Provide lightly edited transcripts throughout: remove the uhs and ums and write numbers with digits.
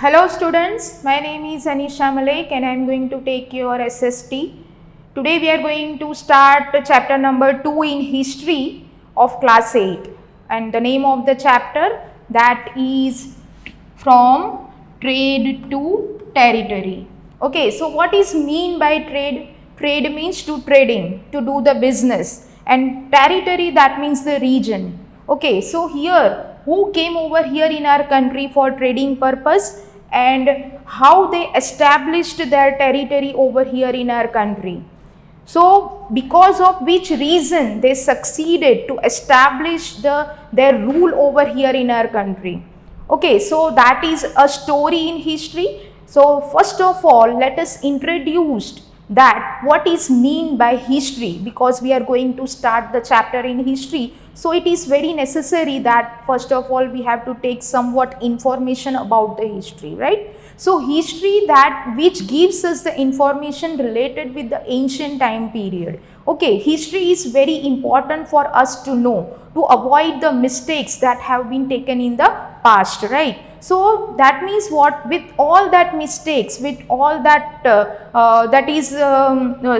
Hello students, my name is Anisha Malik and I am going to take your SST. Today we are going to start chapter number 2 in history of class 8, and the name of the chapter that is from trade to territory. Okay, so what is mean by trade? Trade means to trading, to do the business, and territory, that means the region. Okay, so here who came over here in our country for trading purpose and how they established their territory over here in our country. So because of which reason they succeeded to establish their rule over here in our country. Okay, so that is a story in history. So first of all, let us introduce that what is mean by history, because we are going to start the chapter in history. So it is very necessary that first of all we have to take somewhat information about the history, right? So history that which gives us the information related with the ancient time period. Okay, history is very important for us to know, to avoid the mistakes that have been taken in the past, right? So that means what, with all that mistakes, with all that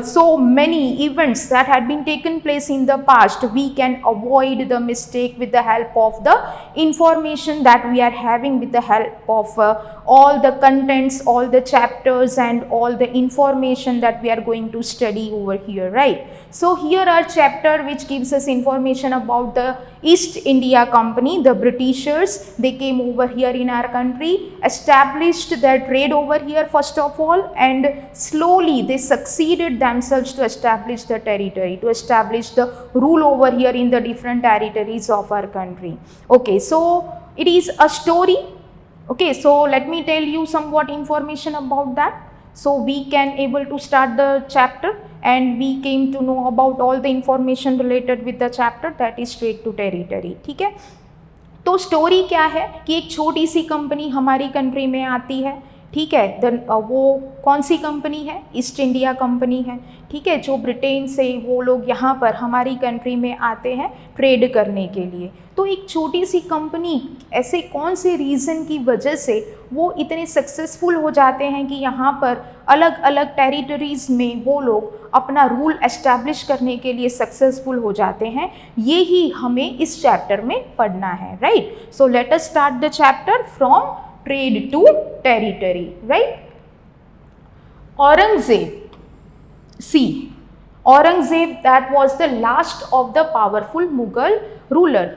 so many events that had been taken place in the past, we can avoid the mistake with the help of the information that we are having, with the help of all the contents, all the chapters and all the information that we are going to study over here, right? So here are chapter which gives us information about the East India Company, the Britishers. They came over here in our country, established their trade over here first of all, and slowly they succeeded themselves to establish the territory, to establish the rule over here in the different territories of our country. Okay, so it is a story. Okay, so let me tell you somewhat information about that. So we can able to start the chapter, and we came to know about all the information related with the chapter, that is trade to territory. ठीक है, तो story क्या है कि एक छोटी सी company हमारी country में आती है, ठीक है। वो कौन सी कंपनी है? ईस्ट इंडिया कंपनी है, ठीक है, जो ब्रिटेन से वो लोग यहाँ पर हमारी कंट्री में आते हैं ट्रेड करने के लिए। तो एक छोटी सी कंपनी ऐसे कौन से रीज़न की वजह से वो इतने सक्सेसफुल हो जाते हैं कि यहाँ पर अलग अलग टेरिटरीज़ में वो लोग अपना रूल एस्टैब्लिश करने के लिए सक्सेसफुल हो जाते हैं, ये ही हमें इस चैप्टर में पढ़ना है, right? So let us start the chapter from trade to territory, right? Aurangzeb, see, Aurangzeb, that was the last of the powerful Mughal ruler,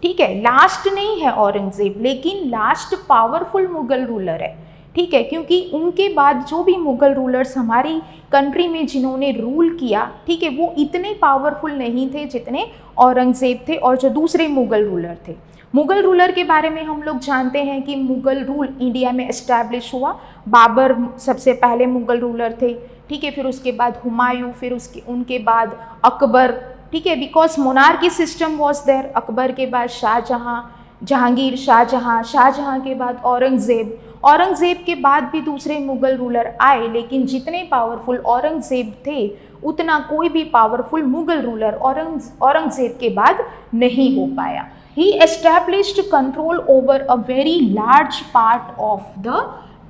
ठीक है, लास्ट नहीं है औरंगजेब, लेकिन लास्ट पावरफुल मुगल रूलर है, ठीक है, क्योंकि उनके बाद जो भी मुगल रूलर्स हमारी कंट्री में जिन्होंने रूल किया, ठीक है, वो इतने पावरफुल नहीं थे जितने औरंगजेब थे और जो दूसरे मुगल रूलर थे। मुगल रूलर के बारे में हम लोग जानते हैं कि मुगल रूल इंडिया में एस्टैब्लिश हुआ। बाबर सबसे पहले मुगल रूलर थे, ठीक है, फिर उसके बाद हुमायूं, फिर उनके बाद अकबर, ठीक है, because monarchy system was there. Akbar के बाद शाहजहाँ, जहांगीर, शाहजहाँ के बाद औरंगज़ेब के बाद भी दूसरे मुगल रूलर आए, लेकिन जितने पावरफुल औरंगज़ेब थे उतना कोई भी पावरफुल मुगल रूलर औरंगज़ेब के बाद नहीं हो पाया। He established control over a very large part of the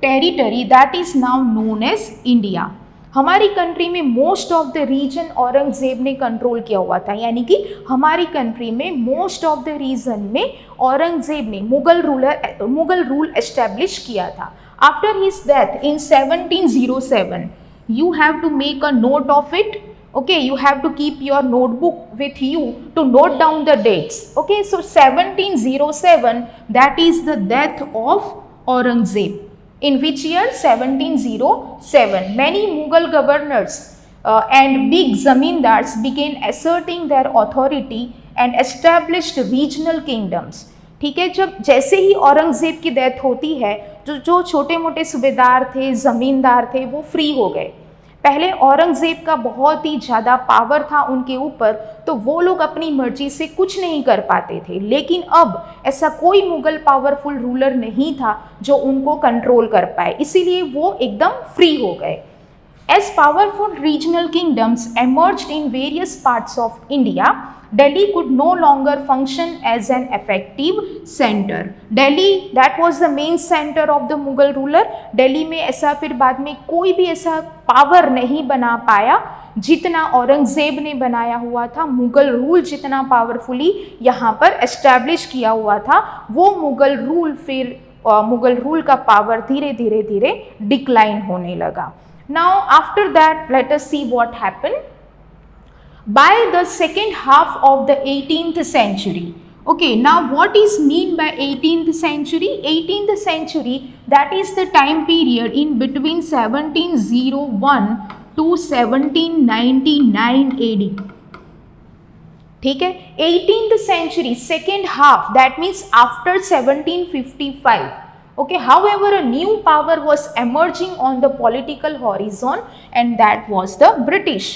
territory that is now known as India. हमारी कंट्री में most of the region Aurangzeb ने कंट्रोल किया हुआ था, यानी कि हमारी कंट्री में मोस्ट ऑफ द रीजन में औरंगजेब ने मुगल रूल एस्टैब्लिश किया था। After his death in 1707, you have to make a note of it. Okay, you have to keep your notebook with you to note down the dates. Okay, so 1707, that is the death of Aurangzeb. In which year? 1707. Many Mughal governors and big zamindars began asserting their authority and established regional kingdoms. ठीक है, जब जैसे ही औरंगजेब की death होती है, जो छोटे मोटे सूबेदार थे, ज़मींदार थे, वो फ्री हो गए। पहले औरंगजेब का बहुत ही ज़्यादा पावर था उनके ऊपर, तो वो लोग अपनी मर्जी से कुछ नहीं कर पाते थे, लेकिन अब ऐसा कोई मुगल पावरफुल रूलर नहीं था जो उनको कंट्रोल कर पाए, इसीलिए वो एकदम फ्री हो गए। As powerful regional kingdoms emerged in various parts of India, Delhi could no longer function as an effective center. Delhi, that was the main center of the Mughal ruler. Delhi में ऐसा फिर बाद में कोई भी ऐसा पावर नहीं बना पाया जितना औरंगजेब ने बनाया हुआ था. मुगल रूल जितना पावरफुली यहाँ पर एस्टैब्लिश किया हुआ था, वो मुगल रूल फिर मुगल रूल का पावर धीरे धीरे धीरे डिक्लाइन होने लगा. Now after that, let us see what happened. By the second half of the 18th century, okay, now what is mean by 18th century? 18th century, that is the time period in between 1701 to 1799 AD. ठीक है, 18th century second half, that means after 1755. Okay, however, a new power was emerging on the political horizon and that was the British.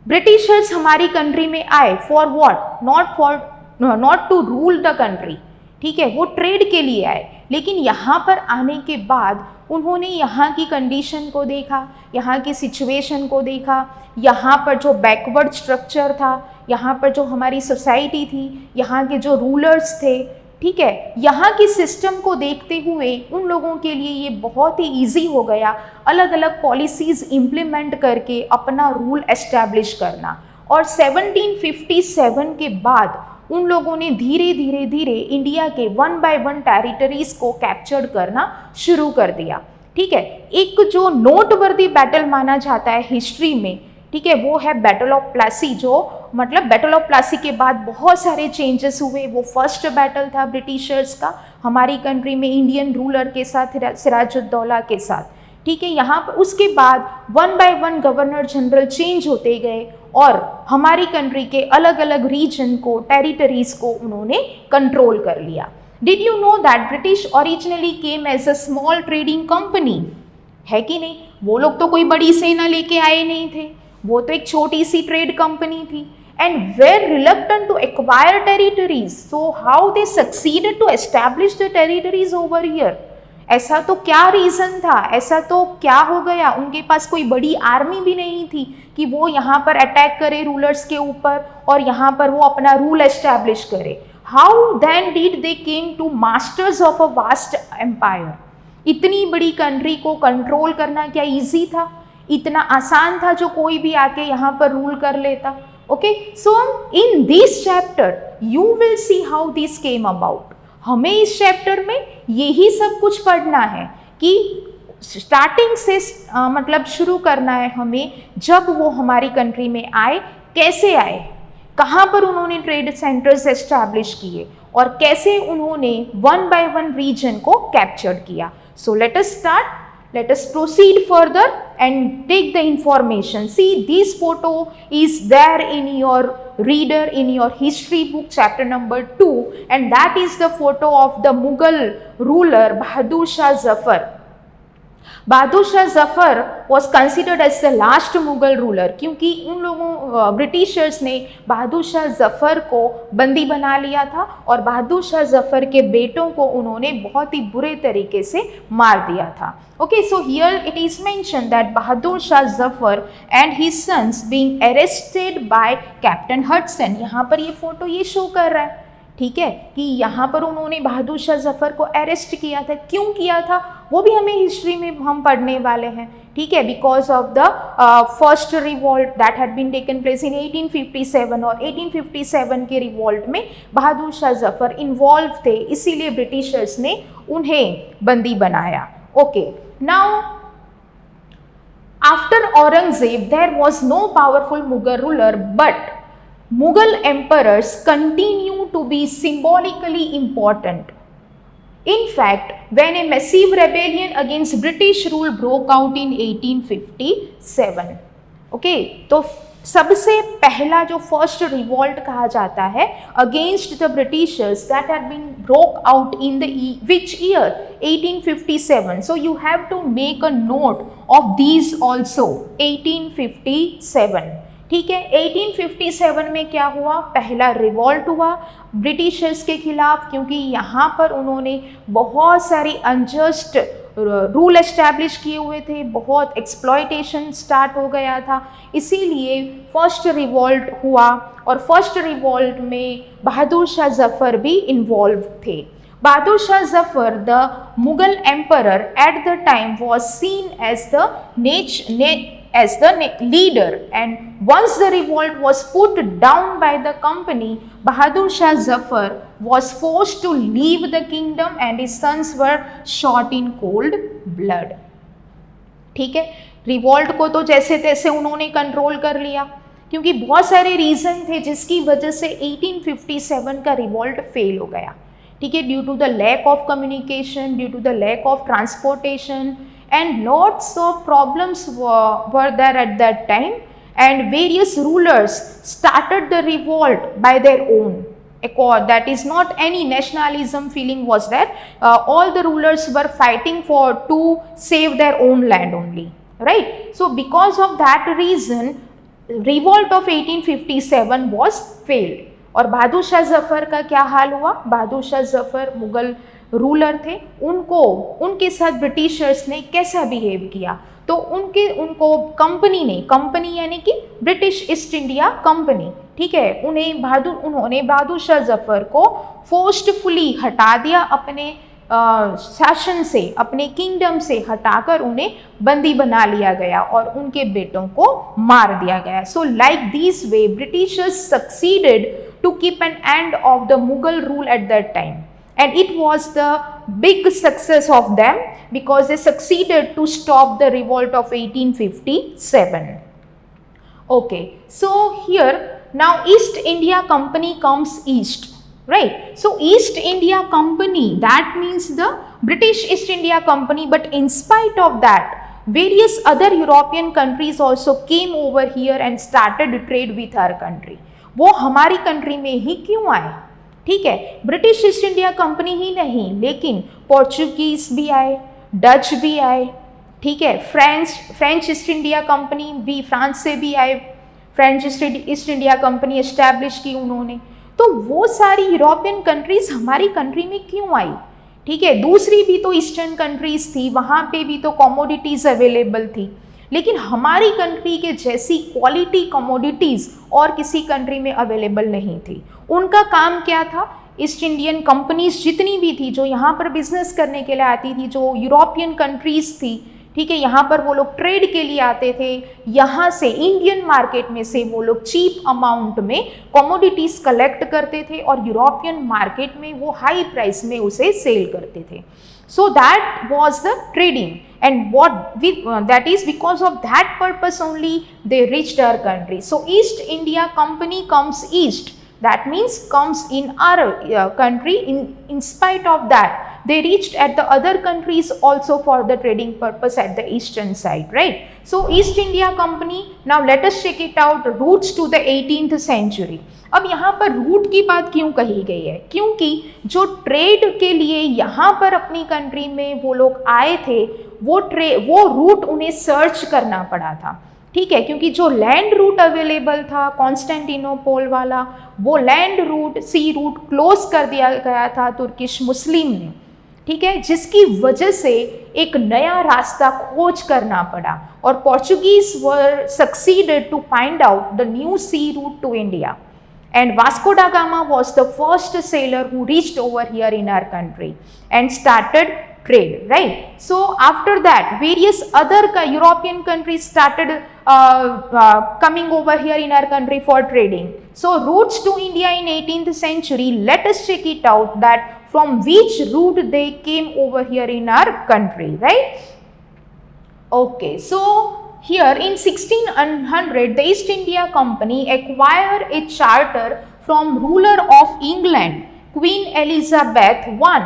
Britishers हमारी country में आए for what? Not to rule the country. ठीक है, वो trade के लिए आए, लेकिन यहाँ पर आने के बाद उन्होंने यहाँ की कंडीशन को देखा, यहाँ की सिचुएशन को देखा, यहाँ पर जो बैकवर्ड स्ट्रक्चर था, यहाँ पर जो हमारी सोसाइटी थी, यहाँ के जो रूलर्स थे, ठीक है, यहाँ की सिस्टम को देखते हुए उन लोगों के लिए ये बहुत ही ईजी हो गया अलग अलग पॉलिसीज़ इम्प्लीमेंट करके अपना रूल एस्टैब्लिश करना. और 1757 के बाद उन लोगों ने धीरे धीरे धीरे इंडिया के 1 by 1 टेरिटरीज को कैप्चर करना शुरू कर दिया. ठीक है, एक जो नोटवर्दी बैटल माना जाता है हिस्ट्री में, ठीक है, वो है बैटल ऑफ प्लासी. जो मतलब बैटल ऑफ प्लासी के बाद बहुत सारे चेंजेस हुए. वो फर्स्ट बैटल था ब्रिटिशर्स का हमारी कंट्री में इंडियन रूलर के साथ, सिराजुद्दौला के साथ. ठीक है, यहाँ पर उसके बाद 1 by 1 गवर्नर जनरल चेंज होते गए और हमारी कंट्री के अलग अलग रीजन को, टेरिटरीज को उन्होंने कंट्रोल कर लिया. Did you know that British originally came as a small trading company? है कि नहीं? वो लोग तो कोई बड़ी सेना लेके आए नहीं थे, वो तो एक छोटी सी ट्रेड कंपनी थी. And were reluctant to acquire territories. So how they succeeded to establish the territories over here? ऐसा तो क्या रीज़न था, ऐसा तो क्या हो गया? उनके पास कोई बड़ी आर्मी भी नहीं थी कि वो यहाँ पर अटैक करे रूलर्स के ऊपर और यहाँ पर वो अपना रूल एस्टैब्लिश करे. How then did they came to masters of a vast empire? इतनी बड़ी कंट्री को कंट्रोल करना क्या ईजी था? इतना आसान था जो कोई भी आके यहाँ पर रूल कर लेता? Okay, so in this chapter you will see how this came about. हमें इस चैप्टर में यही सब कुछ पढ़ना है कि स्टार्टिंग से मतलब शुरू करना है हमें. जब वो हमारी कंट्री में आए, कैसे आए, कहाँ पर उन्होंने ट्रेड सेंटर्स एस्टैब्लिश किए और कैसे उन्होंने 1 by 1 रीजन को कैप्चर किया. So let us start. Let us proceed further and take the information. See, this photo is there in your reader, in your history book, chapter number 2, and that is the photo of the Mughal ruler Bahadur Shah Zafar. Bahadur Shah Zafar was considered as the last Mughal ruler, क्योंकि उन लोगों Britishers ने बहादुर शाह जफ़र को बंदी बना लिया था और बहादुर शाह जफ़र के बेटों को उन्होंने बहुत ही बुरे तरीके से मार दिया था. Okay, so here it is mention that Bahadur Shah Zafar and his sons being arrested by captain Hudson. यहाँ पर ये फोटो ये शो कर रहा है, ठीक है, कि यहाँ पर उन्होंने बहादुर शाह जफ़र को अरेस्ट किया था. क्यों किया था वो भी हमें हिस्ट्री में हम पढ़ने वाले हैं. ठीक है, because of the first revolt that had been taken place in 1857 और 1857 के रिवॉल्ट में बहादुर शाह जफ़र इन्वॉल्व थे, इसीलिए ब्रिटिशर्स ने उन्हें बंदी बनाया. Okay, now after Aurangzeb there was no powerful Mughal ruler, but Mughal emperors continue to be symbolically important. In fact, when a massive rebellion against British rule broke out in 1857, okay, तो सबसे पहला जो फर्स्ट रिवॉल्ट कहा जाता है against the Britishers that had been broke out in the which year 1857. So you have to make a note of these also. 1857, ठीक है. 1857 में क्या हुआ? पहला रिवॉल्ट हुआ ब्रिटिशर्स के खिलाफ, क्योंकि यहाँ पर उन्होंने बहुत सारी अनजस्ट रूल एस्टैब्लिश किए हुए थे, बहुत एक्सप्लॉयटेशन स्टार्ट हो गया था, इसीलिए फर्स्ट रिवॉल्ट हुआ और फर्स्ट रिवॉल्ट में बहादुर शाह जफ़र भी इन्वॉल्व थे। Bahadur Shah Zafar, the Mughal emperor at the time, was seen as the leader, and once the revolt was put down by the company, Bahadur Shah Zafar was forced to leave the kingdom and his sons were shot in cold blood. ठीक है, revolt को तो जैसे तैसे उन्होंने control कर लिया, क्योंकि बहुत सारे रीज़न थे जिसकी वजह से 1857 का रिवॉल्ट फेल हो गया। ठीक है, due to the lack of communication, due to the lack of transportation, and lots of problems were there at that time, and various rulers started the revolt by their own accord. That is not any nationalism feeling was there. All the rulers were fighting to save their own land only, right? So because of that reason, revolt of 1857 was failed. और बहादुर शाह जफ़र का क्या हाल हुआ? बहादुर Shah Zafar Mughal ruler थे, उनके साथ Britishers ने कैसा behave किया? तो उनको कंपनी यानी कि ब्रिटिश ईस्ट इंडिया कंपनी, ठीक है, उन्होंने बहादुर शाह जफ़र को फोर्सफुली हटा दिया, अपने शासन से, अपने किंगडम से हटाकर उन्हें बंदी बना लिया गया और उनके बेटों को मार दिया गया। So like this way Britishers succeeded to keep an end of the Mughal rule at that time, and it was the big success of them because they succeeded to stop the revolt of 1857. Okay, so here now East India Company comes east, right? So East India Company, that means the British East India Company, but in spite of that, various other European countries also came over here and started to trade with our country. वो हमारी country में ही क्यों आए? ठीक है, British East India company ही नहीं, लेकिन Portuguese भी आए, डच भी आए, ठीक है, फ्रेंच ईस्ट इंडिया कंपनी भी फ्रांस से भी आए, French east India company establish की उन्होंने। तो वो सारी यूरोपियन कंट्रीज हमारी कंट्री में क्यों आई? ठीक है, दूसरी भी तो ईस्टर्न कंट्रीज थी, वहाँ पे भी तो कमोडिटीज अवेलेबल थी, लेकिन हमारी कंट्री के जैसी क्वालिटी कमोडिटीज़ और किसी कंट्री में अवेलेबल नहीं थी। उनका काम क्या था? ईस्ट इंडियन कंपनीज जितनी भी थी जो यहाँ पर बिजनेस करने के लिए आती थी, जो यूरोपियन कंट्रीज़ थी, ठीक है, यहाँ पर वो लोग ट्रेड के लिए आते थे, यहाँ से इंडियन मार्केट में से वो लोग चीप अमाउंट में कमोडिटीज़ कलेक्ट करते थे और यूरोपियन मार्केट में वो हाई प्राइस में उसे सेल करते थे। So that was the trading, and that is because of that purpose only they reached our country. So East India Company comes east, that means comes in our country. In spite of that, they reached at the other countries also for the trading purpose at the eastern side, right? So East India Company, now let us check it out, roots to the 18th century. अब यहाँ पर root की बात क्यों कही गई है? क्योंकि जो ट्रेड के लिए यहाँ पर अपनी कंट्री में वो लोग आए थे, वो रूट उन्हें सर्च करना पड़ा था, ठीक है, क्योंकि जो लैंड रूट अवेलेबल था कॉन्स्टेंटिनोपल वाला, वो लैंड रूट, सी रूट क्लोज कर दिया गया था तुर्किश मुस्लिम ने, ठीक है, जिसकी वजह से एक नया रास्ता खोज करना पड़ा और Portuguese were succeeded to find out the new sea route to India. And Vasco da Gama was the first sailor who reached over here in our country and started trade, right? So after that, various other European countries started coming over here in our country for trading. So routes to India in 18th century, let us check it out that from which route they came over here in our country, right? Okay, so here in 1600, the East India Company acquired a charter from ruler of England, Queen Elizabeth I,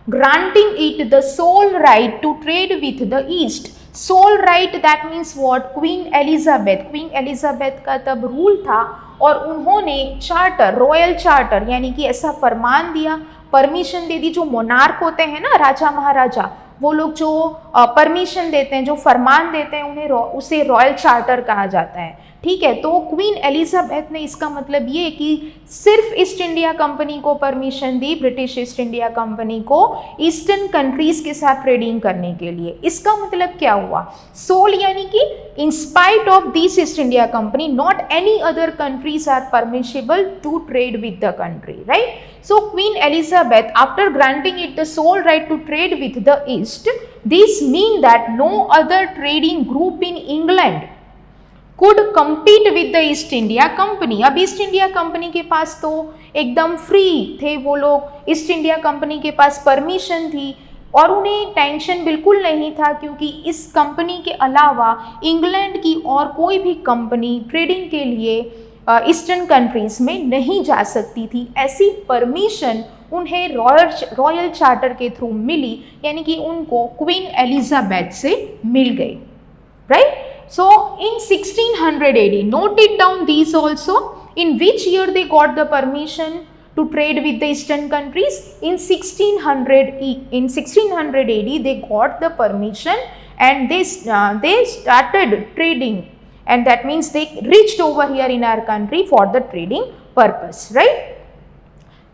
granting it the sole right to trade with the East. Sole right, that means what? Queen Elizabeth का तब rule था और उन्होंने charter, royal charter यानी कि ऐसा फरमान दिया, permission दे दी, जो मोनार्क होते हैं ना, राजा महाराजा, वो लोग जो परमिशन देते हैं, जो फरमान देते हैं, उन्हें उसे रॉयल चार्टर कहा जाता है। ठीक है, तो क्वीन एलिजाबेथ ने इसका मतलब ये कि सिर्फ ईस्ट इंडिया कंपनी को परमिशन दी, ब्रिटिश ईस्ट इंडिया कंपनी को ईस्टर्न कंट्रीज के साथ ट्रेडिंग करने के लिए। इसका मतलब क्या हुआ, सोल यानी कि in spite of this East India company not any other countries are permissible to trade with the country, right. So Queen Elizabeth, after granting it the sole right to trade with the East, this mean that no other trading group in England could compete with the East India Company। अब east India company के पास तो एकदम free थे वो लोग, east India company के पास permission थी और उन्हें टेंशन बिल्कुल नहीं था, क्योंकि इस कंपनी के अलावा इंग्लैंड की और कोई भी कंपनी ट्रेडिंग के लिए ईस्टर्न कंट्रीज में नहीं जा सकती थी। ऐसी परमिशन उन्हें रॉयल चार्टर के थ्रू मिली, यानी कि उनको क्वीन एलिजाबेथ से मिल गई, right. So in 1600 AD, note it down these also, in which year they got the permission to trade with the eastern countries? In 1600 AD they got the permission and they started trading, and that means they reached over here in our country for the trading purpose, right?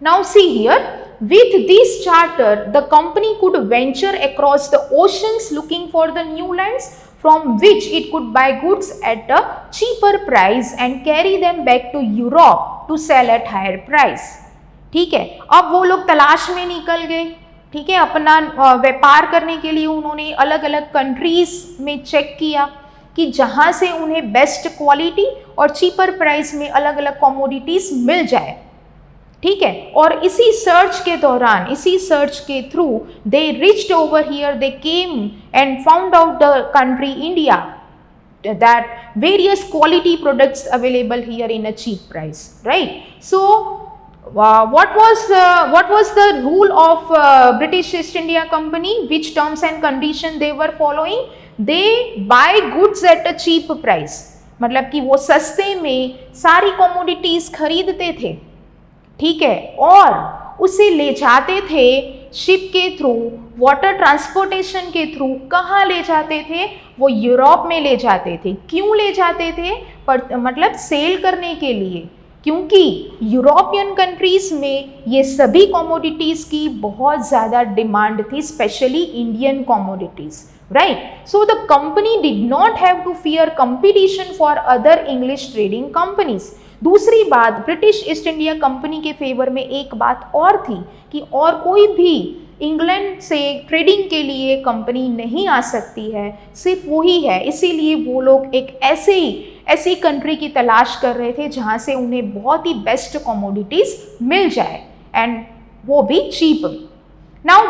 Now see here, with this charter the company could venture across the oceans looking for the new lands from which it could buy goods at a cheaper price and carry them back to Europe to sell at higher price। ठीक है, अब वो लोग तलाश में निकल गए। ठीक है, अपना व्यापार करने के लिए उन्होंने अलग अलग कंट्रीज में चेक किया कि जहाँ से उन्हें बेस्ट क्वालिटी और चीपर प्राइस में अलग अलग कमोडिटीज मिल जाए। ठीक है, और इसी सर्च के दौरान, इसी सर्च के through they reached over here, they came and found out the country India that various quality products available here in a cheap price, right. So what was the rule of British East India Company? Which terms and condition they were following? They buy goods at a cheap price, मतलब कि वो सस्ते में सारी commodities खरीदते थे। ठीक है, और उसे ले जाते थे शिप के थ्रू, वाटर ट्रांसपोर्टेशन के थ्रू। कहाँ ले जाते थे? वो यूरोप में ले जाते थे। क्यों ले जाते थे? मतलब सेल करने के लिए, क्योंकि यूरोपियन कंट्रीज में ये सभी कमोडिटीज़ की बहुत ज़्यादा डिमांड थी, specially Indian commodities, right. So the company did not have to fear competition for other English trading companies. दूसरी बात, ब्रिटिश ईस्ट इंडिया कंपनी के फेवर में एक बात और थी कि और कोई भी इंग्लैंड से ट्रेडिंग के लिए कंपनी नहीं आ सकती है, सिर्फ वही है। इसीलिए वो लोग एक ऐसी कंट्री की तलाश कर रहे थे जहाँ से उन्हें बहुत ही बेस्ट कमोडिटीज मिल जाए, एंड वो भी cheap. Now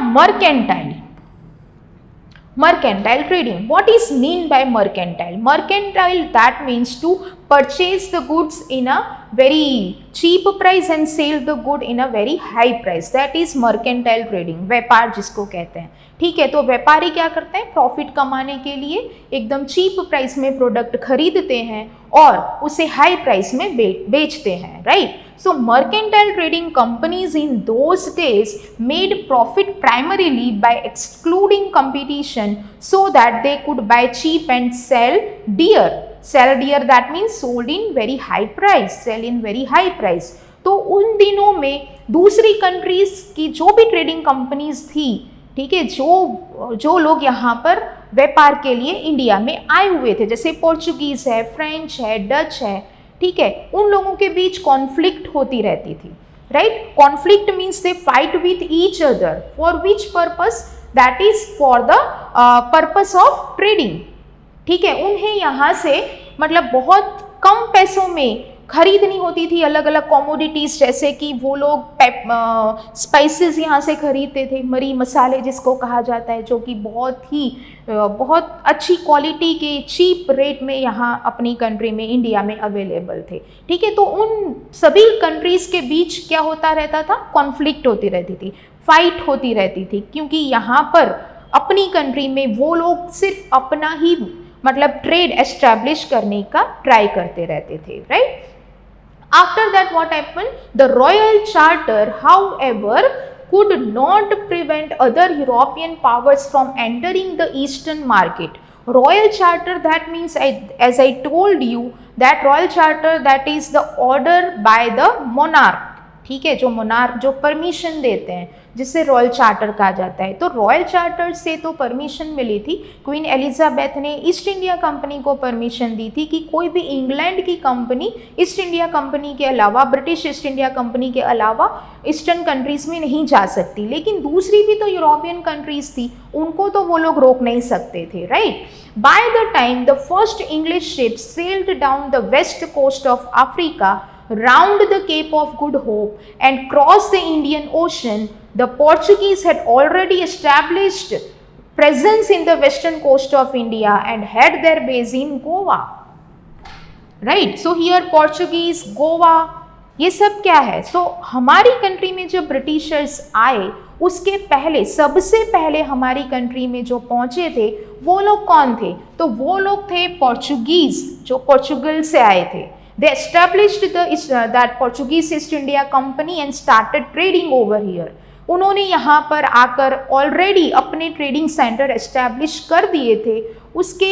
mercantile trading. What is mean by mercantile? Mercantile, that means to purchase the goods in a very cheap price and sell the good in a very high price. That is mercantile trading, व्यापार जिसको कहते हैं। ठीक है, तो व्यापारी क्या करते हैं? प्रॉफिट कमाने के लिए एकदम चीप प्राइस में प्रोडक्ट खरीदते हैं और उसे हाई प्राइस में बेचते हैं, right. So mercantile trading companies in those days made profit primarily by excluding competition so that they could buy cheap and sell dear. Sell dear, that means sold in very high price, sell in very high price. तो उन दिनों में दूसरी countries की जो भी trading companies थी, ठीक है, जो लोग यहाँ पर व्यापार के लिए इंडिया में आए हुए थे, जैसे पोर्चुगीज है, फ्रेंच है, डच है, ठीक है, उन लोगों के बीच कॉन्फ्लिक्ट होती रहती थी, right. Conflict means they fight with each other for which purpose? That is for the purpose of trading. ठीक है, उन्हें यहाँ से मतलब बहुत कम पैसों में खरीदनी होती थी अलग अलग कॉमोडिटीज़, जैसे कि वो लोग स्पाइसेस यहाँ से खरीदते थे, मरी मसाले जिसको कहा जाता है, जो कि बहुत अच्छी क्वालिटी के चीप रेट में यहाँ अपनी कंट्री में, इंडिया में अवेलेबल थे। ठीक है, तो उन सभी कंट्रीज़ के बीच क्या होता रहता था? कॉन्फ्लिक्ट होती रहती थी, फाइट होती रहती थी, क्योंकि यहाँ पर अपनी कंट्री में वो लोग सिर्फ अपना ही मतलब ट्रेड एस्टैब्लिश करने का ट्राई करते रहते थे, right. After that what happened? The royal charter, however, could not prevent other European powers from entering the Eastern market. Royal Charter, that means, as I told you, that Royal Charter, that is the order by the monarch. ठीक है, जो monarch जो permission देते हैं जिसे royal charter कहा जाता है। तो रॉयल चार्टर से तो परमिशन मिली थी, क्वीन एलिजाबेथ ने ईस्ट इंडिया कंपनी को परमिशन दी थी कि कोई भी इंग्लैंड की कंपनी ईस्ट इंडिया कंपनी के अलावा, ब्रिटिश ईस्ट इंडिया कंपनी के अलावा ईस्टर्न कंट्रीज़ में नहीं जा सकती। लेकिन दूसरी भी तो यूरोपियन कंट्रीज़ थी, उनको तो वो लोग रोक नहीं सकते थे, right. By the time the first English ship sailed down the west coast of Africa, round the Cape of Good Hope and crossed the Indian Ocean, the Portuguese had already established presence in the western coast of India and had their base in Goa. Right? So here Portuguese, Goa, ये सब क्या है? So हमारी country में जब Britishers आए उसके पहले, सबसे पहले हमारी कंट्री में जो पहुंचे थे वो लोग कौन थे? तो वो लोग थे पोर्चुगीज, जो पोर्चुगल से आए थे। They established that Portuguese East India Company and started trading over here. उन्होंने यहाँ पर आकर ऑलरेडी अपने ट्रेडिंग सेंटर एस्टैब्लिश कर दिए थे। उसके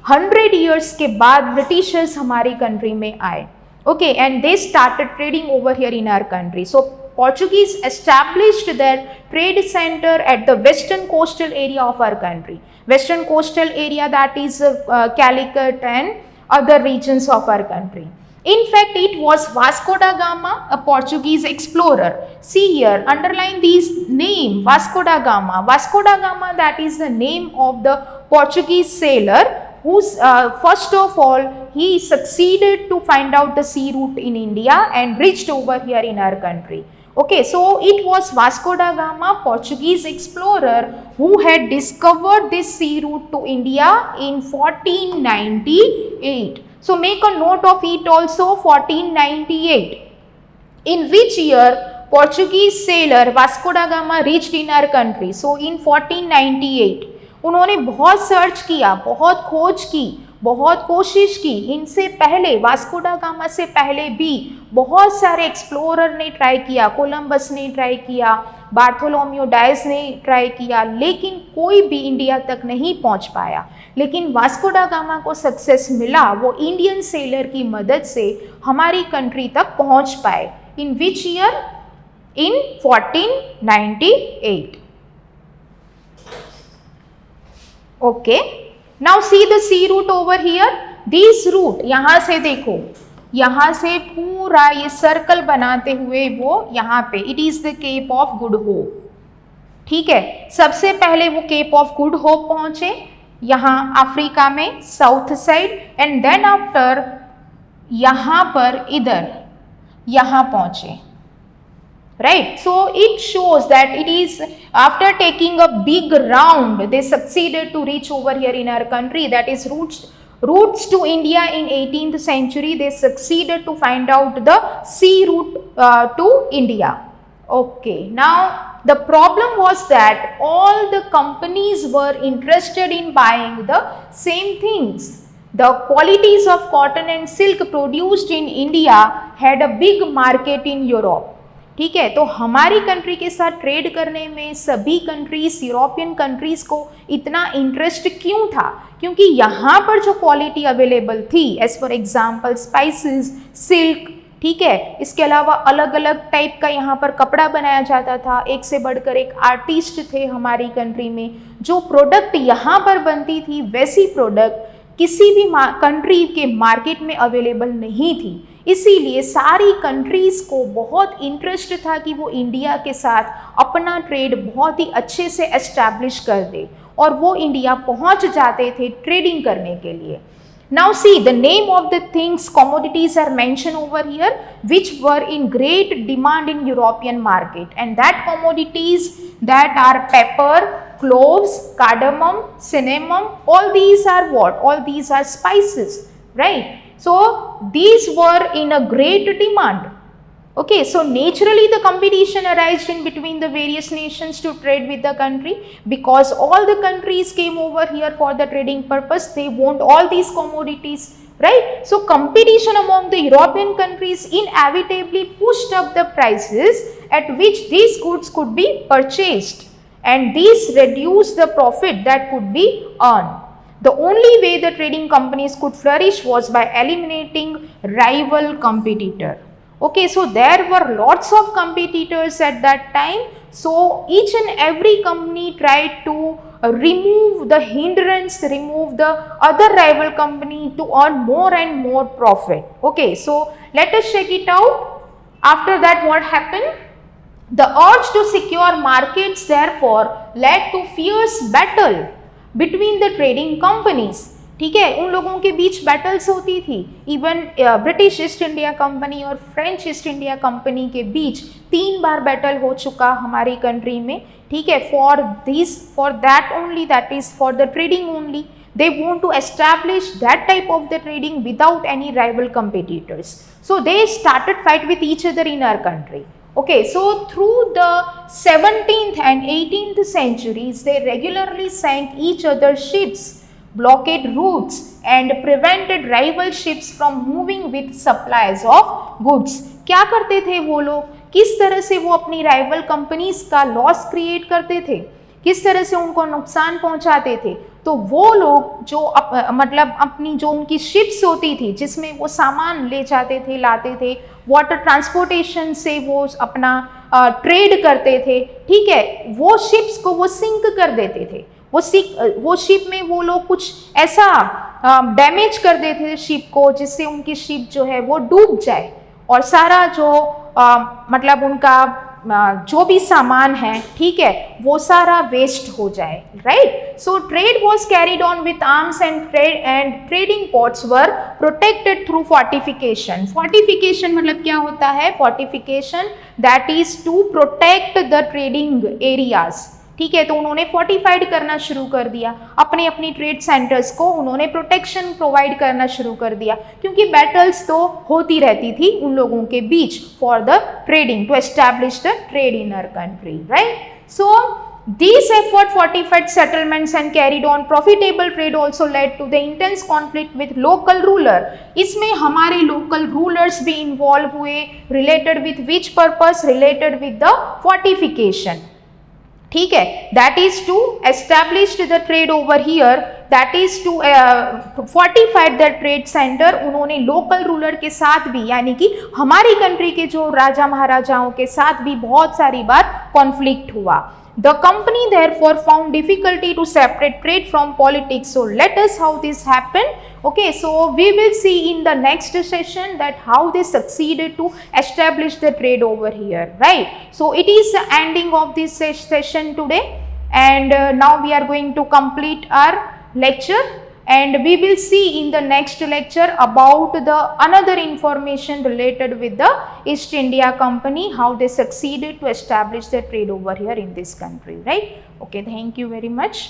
100 ईयर्स के बाद ब्रिटिशर्स हमारी कंट्री में आए, okay, and they started trading over here in our country. So Portuguese established their trade center at the western coastal area of our country. Western coastal area, that is Calicut and other regions of our country. In fact, it was Vasco da Gama, a Portuguese explorer. See here, underline these name, Vasco da Gama. Vasco da Gama, that is the name of the Portuguese sailor who, first of all, he succeeded to find out the sea route in India and reached over here in our country. Okay, so it was Vasco da Gama, Portuguese explorer, who had discovered this sea route to India in 1498. So make a note of it also, 1498. In which year Portuguese sailor Vasco da Gama reached in our country? So in 1498. उन्होंने बहुत search किया, बहुत खोज की, बहुत कोशिश की। इनसे पहले, वास्को डा गामा से पहले भी बहुत सारे एक्सप्लोरर ने ट्राई किया, कोलंबस ने ट्राई किया, बार्थोलोम्यू डायस ने ट्राई किया, लेकिन कोई भी इंडिया तक नहीं पहुंच पाया। लेकिन वास्को डा गामा को सक्सेस मिला, वो इंडियन सेलर की मदद से हमारी कंट्री तक पहुंच पाए। In which year? In 1498। Okay, now see the sea route over here. This route, यहाँ से देखो, यहाँ से पूरा ये सर्कल बनाते हुए वो यहाँ पे, it is the cape of good hope. ठीक है, सबसे पहले वो केप ऑफ गुड होप पहुंचे यहाँ अफ्रीका में south side, and then after यहाँ पर इधर यहाँ पहुंचे, right? So it shows that it is after taking a big round, they succeeded to reach over here in our country, that is routes to India in 18th century. They succeeded to find out the sea route to India. Okay, now the problem was that all the companies were interested in buying the same things. The qualities of cotton and silk produced in India had a big market in Europe. ठीक है, तो हमारी country के साथ trade करने में सभी countries, European countries को इतना इंटरेस्ट क्यों था? क्योंकि यहाँ पर जो क्वालिटी अवेलेबल थी, as for example spices, silk, ठीक है, इसके अलावा अलग अलग टाइप का यहाँ पर कपड़ा बनाया जाता था, एक से बढ़कर एक आर्टिस्ट थे हमारी कंट्री में। जो प्रोडक्ट यहाँ पर बनती थी वैसी प्रोडक्ट किसी भी कंट्री के मार्केट में अवेलेबल नहीं थी। इसीलिए सारी कंट्रीज़ को बहुत इंटरेस्ट था कि वो इंडिया के साथ अपना ट्रेड बहुत ही अच्छे से एस्टैब्लिश कर दे, और वो इंडिया पहुंच जाते थे ट्रेडिंग करने के लिए। Now see the name of the things, commodities are mentioned over here which were in great demand in European market, and that commodities that are pepper, cloves, cardamom, cinnamon, all these are what? All these are spices, right? So these were in a great demand. Okay, so naturally the competition arose in between the various nations to trade with the country, because all the countries came over here for the trading purpose. They want all these commodities, right? So competition among the European countries inevitably pushed up the prices at which these goods could be purchased, and these reduce the profit that could be earned. The only way the trading companies could flourish was by eliminating rival competitor. Okay, so there were lots of competitors at that time. So each and every company tried to remove the hindrance, remove the other rival company to earn more and more profit. Okay, so let us check it out. After that, what happened? The urge to secure markets therefore led to fierce battle between the trading companies. ठीक है, उन लोगों के बीच battles होती थी. Even British East India company और French east India company के बीच 3 बार battle हो चुका हमारी कंट्री में. ठीक है, for that only, that is for the trading only. They want to establish that type of the trading without any rival competitors. So they started fight with each other in our country. Okay, so through the 17th and 18th centuries, they regularly sank each other's ships, blockade routes, and prevented rival ships from moving with supplies of goods. क्या करते थे वो लोग? किस तरह से वो अपनी rival companies का loss create करते थे, किस तरह से उनको नुकसान पहुंचाते थे? तो वो लोग जो मतलब अपनी जो उनकी शिप्स होती थी जिसमें वो सामान ले जाते थे, लाते थे, वाटर ट्रांसपोर्टेशन से वो अपना ट्रेड करते थे. ठीक है, वो शिप्स को वो सिंक कर देते थे. वो शिप में वो लोग कुछ ऐसा डैमेज कर देते थे शिप को, जिससे उनकी शिप जो है वो डूब जाए और सारा जो मतलब उनका जो भी सामान है, ठीक है, वो सारा वेस्ट हो जाए. Right. So trade was carried on with arms and trading ports were protected through fortification. Fortification मतलब क्या होता है? Fortification that is to protect the trading areas. ठीक है, तो उन्होंने फोर्टिफाइड करना शुरू कर दिया, अपने अपनी ट्रेड सेंटर्स को उन्होंने प्रोटेक्शन प्रोवाइड करना शुरू कर दिया, क्योंकि बैटल्स तो होती रहती थी उन लोगों के बीच for the trading, to establish the trade in our country. Right. So these effort fortified settlements and carried on profitable trade also led to the intense conflict with local ruler. इसमें हमारे local rulers भी involve हुए. Related with which purpose? Related with the fortification. ठीक है, that is to establish the trade over here, that is to fortified the trade centre. उन्होंने local ruler के साथ भी, यानी कि हमारी कंट्री के जो राजा महाराजाओं के साथ भी बहुत सारी बार कॉन्फ्लिक्ट हुआ. The company therefore found difficulty to separate trade from politics. So let us how this happened. Okay, so we will see in the next session that how they succeeded to establish the trade over here, right? So it is the ending of this session today, and now we are going to complete our lecture, and we will see in the next lecture about the another information related with the East India Company, how they succeeded to establish the trade over here in this country, right? Okay, thank you very much.